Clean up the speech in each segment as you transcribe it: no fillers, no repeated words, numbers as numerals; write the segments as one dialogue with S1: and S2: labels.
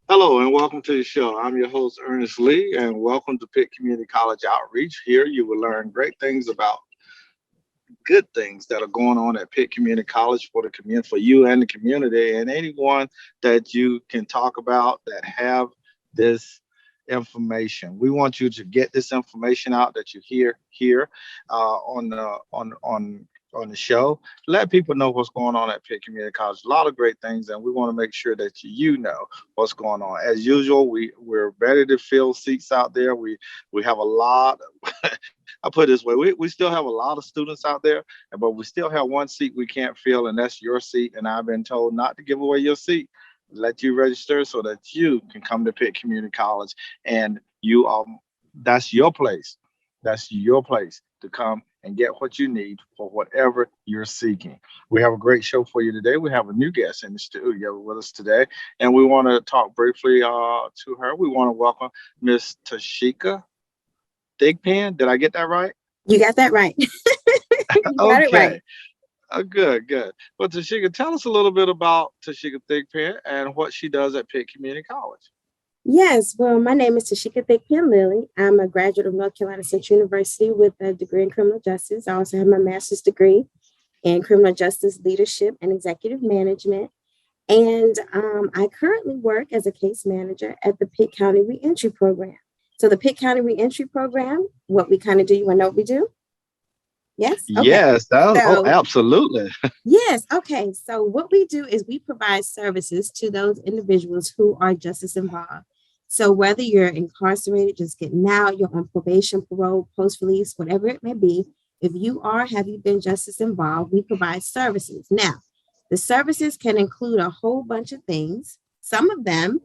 S1: Hello and welcome to the show. I'm your host, Ernest Lee, and welcome to Pitt Community College Outreach. Here you will learn great things about good things that are going on at Pitt Community College for the community, for you and the community, and anyone that you can talk about that have this information. We want you to get this information out that you hear here on the show. Let people know what's going on at Pitt Community College. A lot of great things, and we want to make sure that you know what's going on. As usual, we're ready to fill seats out there. We have a lot. I put it this way: we still have a lot of students out there, but we still have one seat we can't fill, and that's your seat. And I've been told not to give away your seat. Let you register so that you can come to Pitt Community College, and that's your place. That's your place to come and get what you need for whatever you're seeking. We have a great show for you today. We have a new guest in the studio with us today, and we want to talk briefly to her. We want to welcome Miss Tashika Thigpen. Did I get that right?
S2: You got that right. You got it right.
S1: Okay. Good, good. Well, Tashika, tell us a little bit about Tashika Thigpen and what she does at Pitt Community College.
S2: Yes, well, my name is Tashika Thigpen Lilly. I'm a graduate of North Carolina Central University with a degree in criminal justice. I also have my master's degree in criminal justice leadership and executive management. And I currently work as a case manager at the Pitt County Reentry Program. So the Pitt County Reentry Program, what we kind of do, you want to know what we do? Yes? Okay. So
S1: Absolutely.
S2: yes. Okay. So what we do is we provide services to those individuals who are justice involved. So whether you're incarcerated, just getting out, you're on probation, parole, post release, whatever it may be, if you are, have you been justice involved, we provide services. Now, the services can include a whole bunch of things. Some of them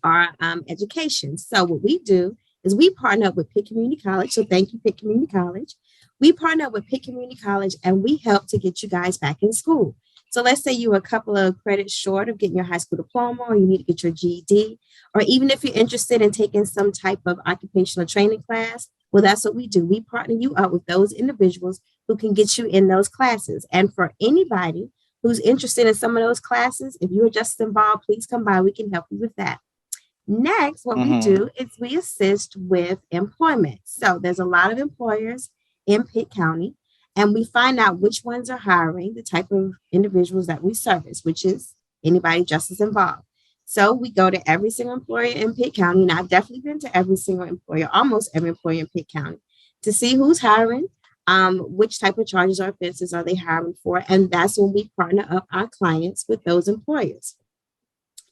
S2: are education. So what we do is we partner up with Pitt Community College. So thank you, Pitt Community College. We partner up with Pitt Community College and we help to get you guys back in school. So let's say you're a couple of credits short of getting your high school diploma, or you need to get your GED, or even if you're interested in taking some type of occupational training class, well, that's what we do. We partner you up with those individuals who can get you in those classes. And for anybody who's interested in some of those classes, if you're just involved, please come by. We can help you with that. Next, what we
S1: Hmm.
S2: do is we assist with employment. So there's a lot of employers in Pitt County, and we find out which ones are hiring the type of individuals that we service, which is anybody justice involved. So we go to every single employer in Pitt County, and I've definitely been to every single employer, almost every employer in Pitt County, to see who's hiring, which type of charges or offenses are they hiring for, and that's when we partner up our clients with those employers.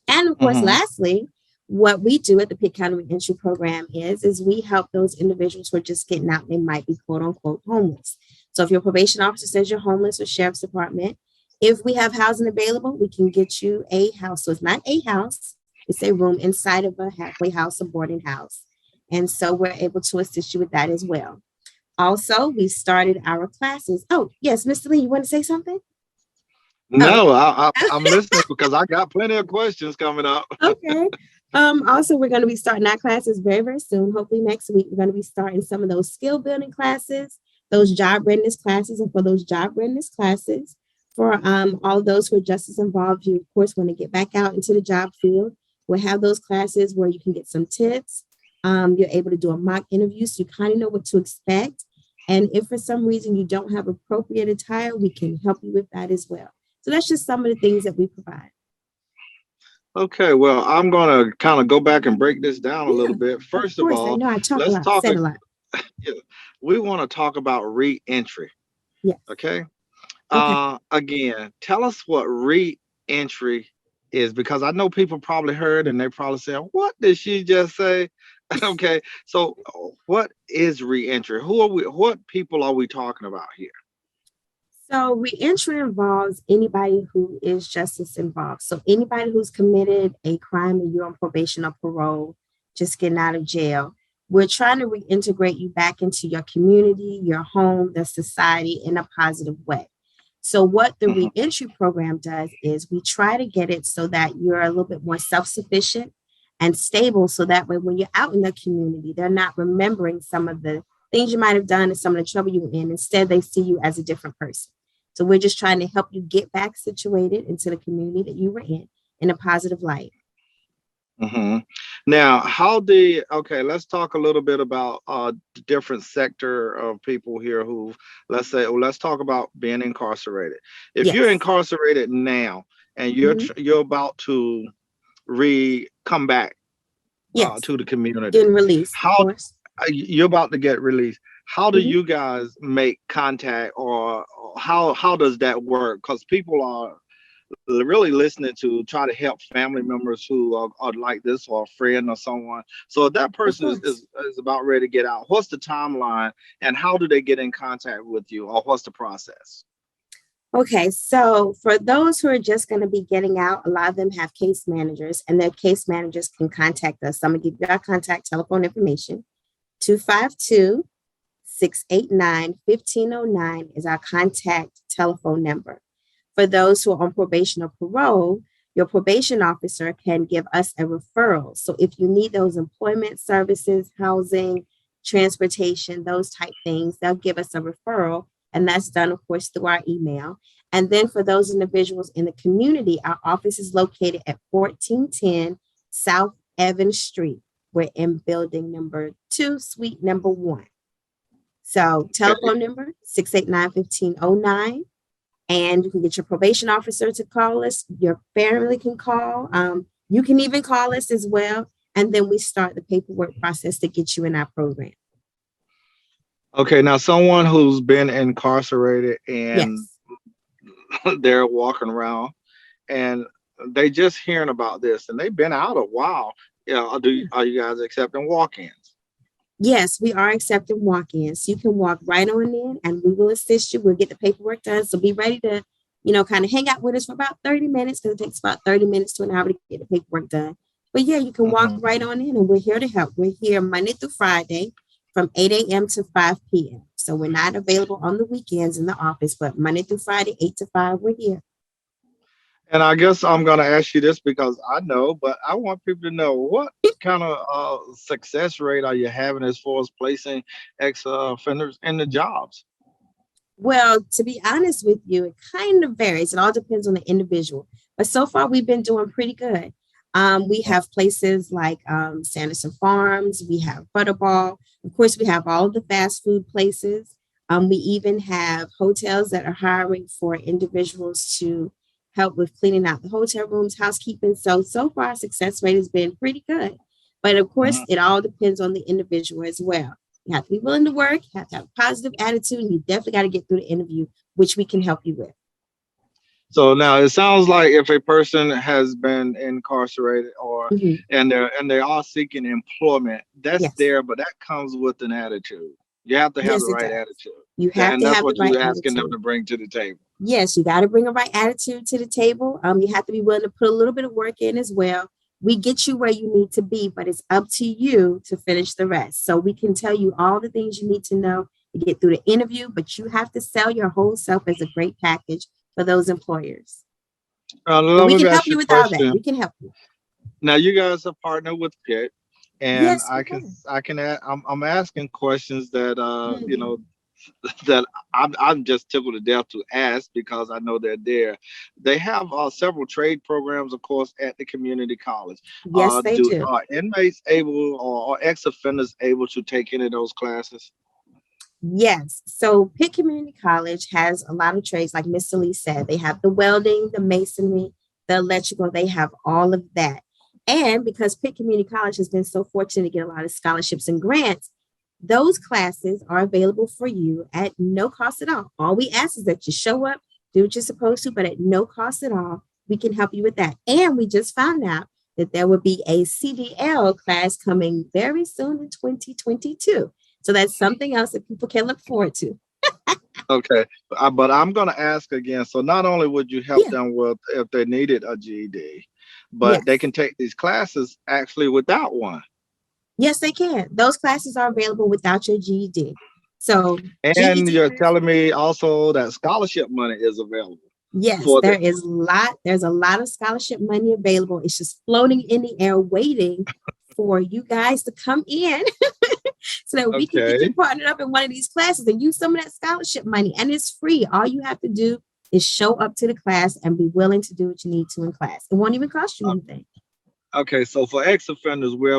S2: And of course,
S1: Hmm.
S2: lastly, what we do at the Pitt County Reentry Program is we help those individuals who are just getting out. They might be quote unquote homeless. So if your probation officer says you're homeless or sheriff's department, if we have housing available, we can get you a house. So it's not a house, it's a room inside of a halfway house, a boarding house. And so we're able to assist you with that as well. Also, we started our classes. Oh, yes, Mr. Lee, you want to say something? Oh,
S1: No, I'm listening because I got plenty of questions coming up.
S2: okay. Also, we're going to be starting our classes very, very soon. Hopefully next week, we're going to be starting some of those skill building classes, those job readiness classes. And for those job readiness classes, for all of those who are justice involved, you of course want to get back out into the job field. We'll have those classes where you can get some tips. You're able to do a mock interview so you kind of know what to expect. And if for some reason you don't have appropriate attire, we can help you with that as well. So that's just some of the things that we provide.
S1: Okay, well, I'm going to kind of go back and break this down a
S2: Yeah,
S1: little bit.
S2: of
S1: First of
S2: course. I
S1: all,
S2: know I talk a
S1: let's
S2: lot,
S1: talk.
S2: said a lot.
S1: Yeah, we want to talk about reentry.
S2: Yes.
S1: Okay.
S2: Okay.
S1: Again, tell us what reentry is because I know people probably heard and they probably saying, "What did she just say?" Okay, so what is reentry? Who are we? What people are we talking about here?
S2: So reentry involves anybody who is justice involved. So anybody who's committed a crime and you're on probation or parole, just getting out of jail. We're trying to reintegrate you back into your community, your home, the society in a positive way. So what the
S1: Hmm.
S2: reentry program does is we try to get it so that you're a little bit more self-sufficient and stable. So that way when you're out in the community, they're not remembering some of the things you might have done and some of the trouble you were in. Instead, they see you as a different person. So we're just trying to help you get back situated into the community that you were in a positive light.
S1: hmm Now, okay, let's talk a little bit about the different sector of people here who, let's talk about being incarcerated. If you're
S2: Yes.
S1: incarcerated now and
S2: Hmm.
S1: you're about to come back
S2: Yes.
S1: to the community,
S2: Getting released, of
S1: how
S2: course.
S1: you're about to get released, how do
S2: Hmm.
S1: you guys make contact, or how does that work? Because people are really listening to try to help family members who are like this, or a friend or someone. So if that
S2: Of
S1: person
S2: course.
S1: is about ready to get out, what's the timeline and how do they get in contact with you, or what's the process?
S2: Okay, so for those who are just going to be getting out, a lot of them have case managers, and their case managers can contact us. So I'm going to give you our contact telephone information. 252-689-1509 is our contact telephone number. For those who are on probation or parole, your probation officer can give us a referral. So if you need those employment services, housing, transportation, those type things, they'll give us a referral. And that's done, of course, through our email. And then for those individuals in the community, our office is located at 1410 South Evans Street. We're in building number 2, suite number 1. So
S1: Okay.
S2: telephone number 689-1509. And you can get your probation officer to call us. Your family can call. You can even call us as well. And then we start the paperwork process to get you in our program.
S1: Okay, now someone who's been incarcerated and
S2: Yes.
S1: they're walking around and they just hearing about this and they've been out a while. Yeah, are you guys accepting walk-ins?
S2: Yes, we are accepting walk-ins. You can walk right on in and we will assist you. We'll get the paperwork done. So be ready to, kind of hang out with us for about 30 minutes because it takes about 30 minutes to an hour to get the paperwork done. But yeah, you can walk
S1: Mhm.
S2: right on in and we're here to help. We're here Monday through Friday from 8 a.m. to 5 p.m. So we're not available on the weekends in the office, but Monday through Friday, 8 to 5, we're here.
S1: And I guess I'm going to ask you this because I know, but I want people to know what kind of success rate are you having as far as placing ex offenders in the jobs?
S2: Well, to be honest with you, it kind of varies. It all depends on the individual. But so far, we've been doing pretty good. We have places like Sanderson Farms, we have Butterball. Of course, we have all of the fast food places. We even have hotels that are hiring for individuals to help with cleaning out the hotel rooms, housekeeping. So far, success rate has been pretty good. But of course,
S1: Mhm.
S2: it all depends on the individual as well. You have to be willing to work, you have to have a positive attitude, and you definitely got to get through the interview, which we can help you with.
S1: So now it sounds like if a person has been incarcerated, or
S2: Mhm.
S1: and they are seeking employment, that's
S2: Yes.
S1: there, but that comes with an attitude. You have to have the
S2: Yes, it
S1: right
S2: does.
S1: attitude,
S2: You have
S1: and
S2: to
S1: that's
S2: have the
S1: what
S2: right
S1: you're asking them
S2: attitude.
S1: to bring to the table.
S2: Yes, you got to bring a right attitude to the table. You have to be willing to put a little bit of work in as well. We get you where you need to be, but it's up to you to finish the rest. So we can tell you all the things you need to know to get through the interview, but you have to sell your whole self as a great package for those employers. But we
S1: Let
S2: can
S1: me
S2: help
S1: ask you
S2: you
S1: a
S2: with all that.
S1: question.
S2: We can help you.
S1: Now you guys are partnered with Pitt, and
S2: Yes, we are.
S1: I'm asking questions that
S2: Mhm.
S1: that I'm just tickled to death to ask because I know they're there. They have several trade programs, of course, at the community college.
S2: Yes, they
S1: Do
S2: do.
S1: Are inmates able, or ex offenders able to take any of those classes?
S2: Yes. So Pitt Community College has a lot of trades, like Miss Lee said. They have the welding, the masonry, the electrical. They have all of that. And because Pitt Community College has been so fortunate to get a lot of scholarships and grants, those classes are available for you at no cost at all. All we ask is that you show up, do what you're supposed to, but at no cost at all. We can help you with that. And we just found out that there will be a CDL class coming very soon in 2022. So that's something else that people can look forward to.
S1: Okay, but I'm going to ask again. So not only would you help
S2: Yeah.
S1: them with if they needed a GED, but they
S2: Yes.
S1: can take these classes actually without one.
S2: Yes, they can. Those classes are available without your GED. So
S1: And
S2: GED
S1: you're
S2: classes.
S1: telling me also that scholarship money is available
S2: Yes,
S1: for them.
S2: there's a lot of scholarship money available. It's just floating in the air waiting for you guys to come in so that we can get you
S1: Okay.
S2: partnered up in one of these classes and use some of that scholarship money. And it's free. All you have to do is show up to the class and be willing to do what you need to in class. It won't even cost you anything.
S1: Okay, so for ex-offenders, with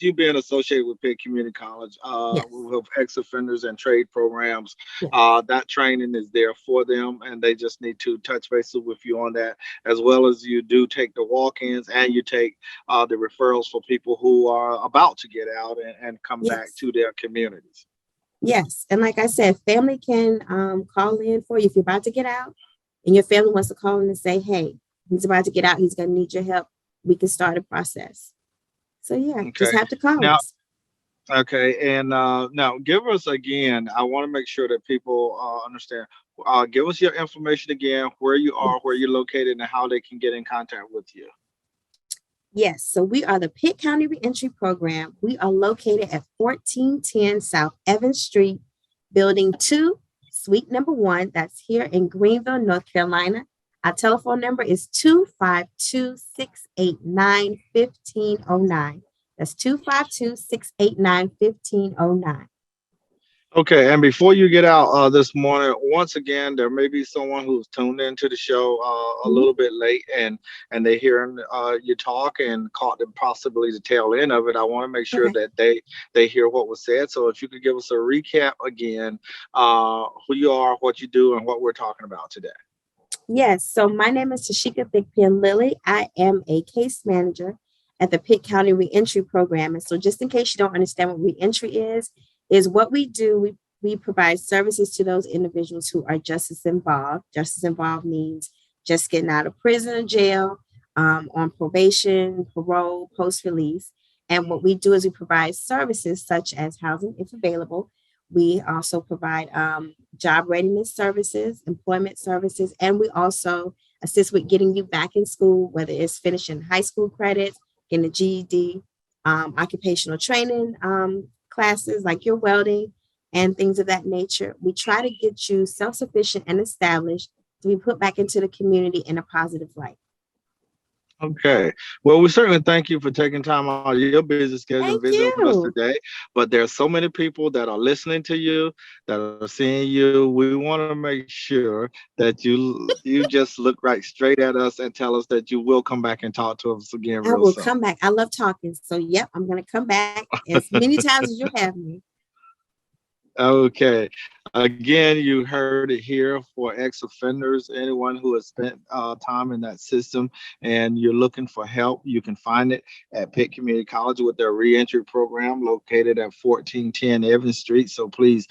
S1: you being associated with Pitt Community College,
S2: Yes,
S1: with ex-offenders and trade programs,
S2: yes,
S1: that training is there for them, and they just need to touch bases with you on that, as well as you do take the walk-ins and you take the referrals for people who are about to get out and come back
S2: yes,
S1: to their communities.
S2: yes. And like I said, family can call in for you if you're about to get out and your family wants to call in and say, hey, he's about to get out. He's going to need your help. We can start a process. So, yeah, just
S1: Okay.
S2: have to call
S1: Now,
S2: us.
S1: okay, and now give us again. I want to make sure that people understand. Give us your information again, where you are, where
S2: Yes.
S1: you're located, and how they can get in contact with you.
S2: Yes. So, we are the Pitt County Reentry Program. We are located at 1410 South Evans Street, Building 2, Suite number 1. That's here in Greenville, North Carolina. Our telephone number is 252-689-1509. That's 252-689-1509.
S1: Okay, and before you get out this morning, once again, there may be someone who's tuned into the show a
S2: Mhm.
S1: little bit late, and they hearing you talk and caught them possibly the tail end of it. I want to make sure
S2: Okay.
S1: that they hear what was said. So if you could give us a recap again, who you are, what you do, and what we're talking about today.
S2: Yes. So my name is Tashika Thickpen Lilly. I am a case manager at the Pitt County Reentry Program. And so just in case you don't understand what reentry is what we do. We provide services to those individuals who are justice involved. Justice involved means just getting out of prison or jail, on probation, parole, post release. And what we do is we provide services such as housing, if available. We also provide job readiness services, employment services, and we also assist with getting you back in school, whether it's finishing high school credits, getting a GED, occupational training classes like your welding and things of that nature. We try to get you self sufficient and established to be put back into the community in a positive light.
S1: Okay. Well, we certainly thank you for taking time out of your busy schedule and
S2: Thank
S1: visiting with us
S2: you.
S1: today. But there's so many people that are listening to you, that are seeing you. We want to make sure that you just look right straight at us and tell us that you will come back and talk to us again
S2: I
S1: real
S2: will
S1: soon.
S2: come back. I love talking. So, yep, I'm going to come back as many times as you have me.
S1: Okay. Again, you heard it here for ex-offenders, anyone who has spent time in that system and you're looking for help, you can find it at Pitt Community College with their reentry program located at 1410 Evans Street. So please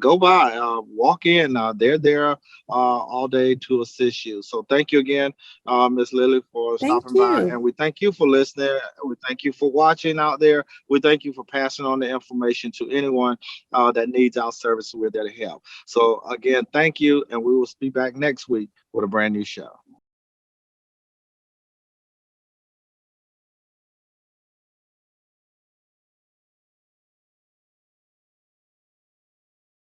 S1: go by, walk in. They're there all day to assist you. So thank you again, Ms. Lily, for
S2: Thank
S1: stopping by.
S2: you.
S1: And we thank you for listening. We thank you for watching out there. We thank you for passing on the information to anyone that needs our service. We're there to help. So again, thank you, and we will be back next week with a brand new show.